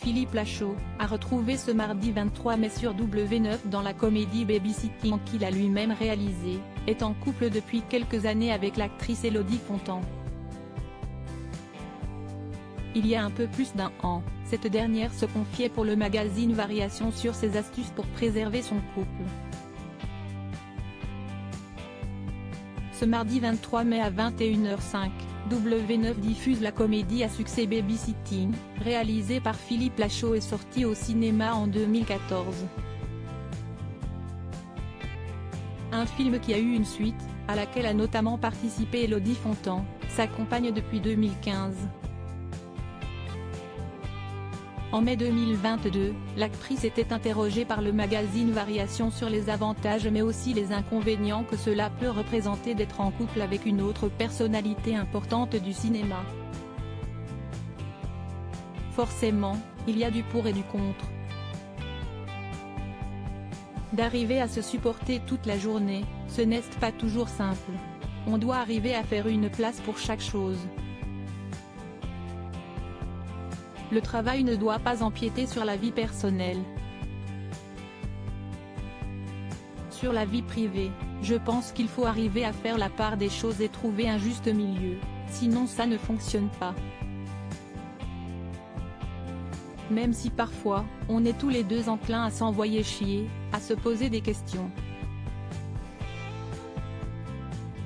Philippe Lachaud, a retrouvé ce mardi 23 mai sur W9 dans la comédie Babysitting qu'il a lui-même réalisée, est en couple depuis quelques années avec l'actrice Élodie Fontan. Il y a un peu plus d'un an, cette dernière se confiait pour le magazine Variation sur ses astuces pour préserver son couple. Ce mardi 23 mai à 21h05, W9 diffuse la comédie à succès Babysitting, réalisée par Philippe Lachaud et sortie au cinéma en 2014. Un film qui a eu une suite, à laquelle a notamment participé Élodie Fontan, sa compagne depuis 2015. En mai 2022, l'actrice était interrogée par le magazine Variation sur les avantages mais aussi les inconvénients que cela peut représenter d'être en couple avec une autre personnalité importante du cinéma. Forcément, il y a du pour et du contre. D'arriver à se supporter toute la journée, ce n'est pas toujours simple. On doit arriver à faire une place pour chaque chose. Le travail ne doit pas empiéter sur la vie personnelle. Sur la vie privée, je pense qu'il faut arriver à faire la part des choses et trouver un juste milieu, sinon ça ne fonctionne pas. Même si parfois, on est tous les deux enclins à s'envoyer chier, à se poser des questions.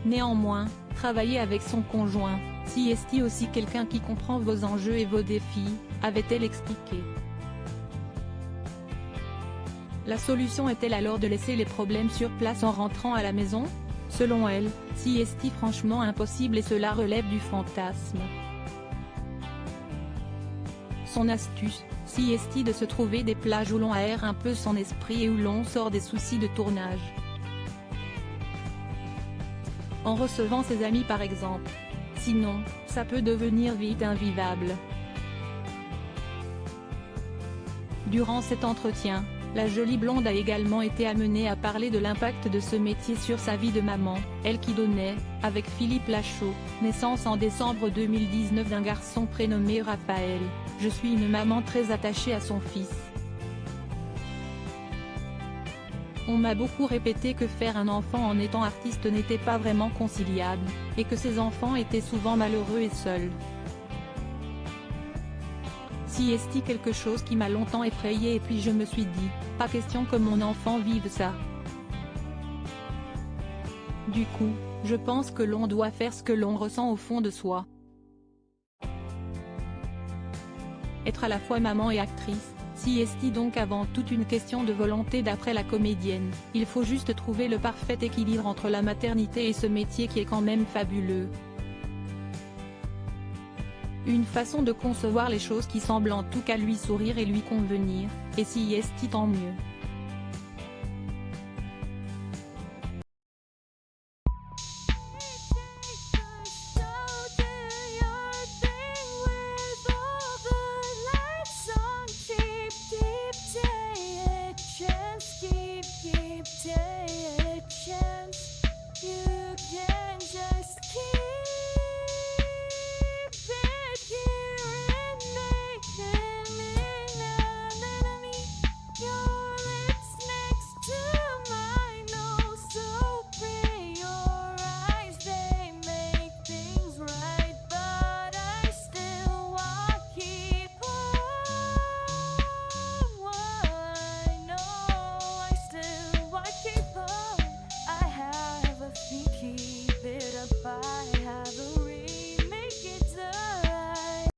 Néanmoins, travailler avec son conjoint, si est-il aussi quelqu'un qui comprend vos enjeux et vos défis, avait-elle expliqué. La solution est-elle alors de laisser les problèmes sur place en rentrant à la maison? Selon elle, si est-il franchement impossible et cela relève du fantasme. Son astuce, si est-il de se trouver des plages où l'on aère un peu son esprit et où l'on sort des soucis de tournage. En recevant ses amis par exemple. Sinon, ça peut devenir vite invivable. Durant cet entretien, la jolie blonde a également été amenée à parler de l'impact de ce métier sur sa vie de maman, elle qui donnait, avec Philippe Lachaud, naissance en décembre 2019 d'un garçon prénommé Raphaël. Je suis une maman très attachée à son fils. On m'a beaucoup répété que faire un enfant en étant artiste n'était pas vraiment conciliable, et que ses enfants étaient souvent malheureux et seuls. Si est-il quelque chose qui m'a longtemps effrayée et puis je me suis dit, pas question que mon enfant vive ça. Du coup, je pense que l'on doit faire ce que l'on ressent au fond de soi. Être à la fois maman et actrice, si est-il donc avant tout une question de volonté d'après la comédienne, il faut juste trouver le parfait équilibre entre la maternité et ce métier qui est quand même fabuleux. Une façon de concevoir les choses qui semble en tout cas lui sourire et lui convenir, et si est-il tant mieux.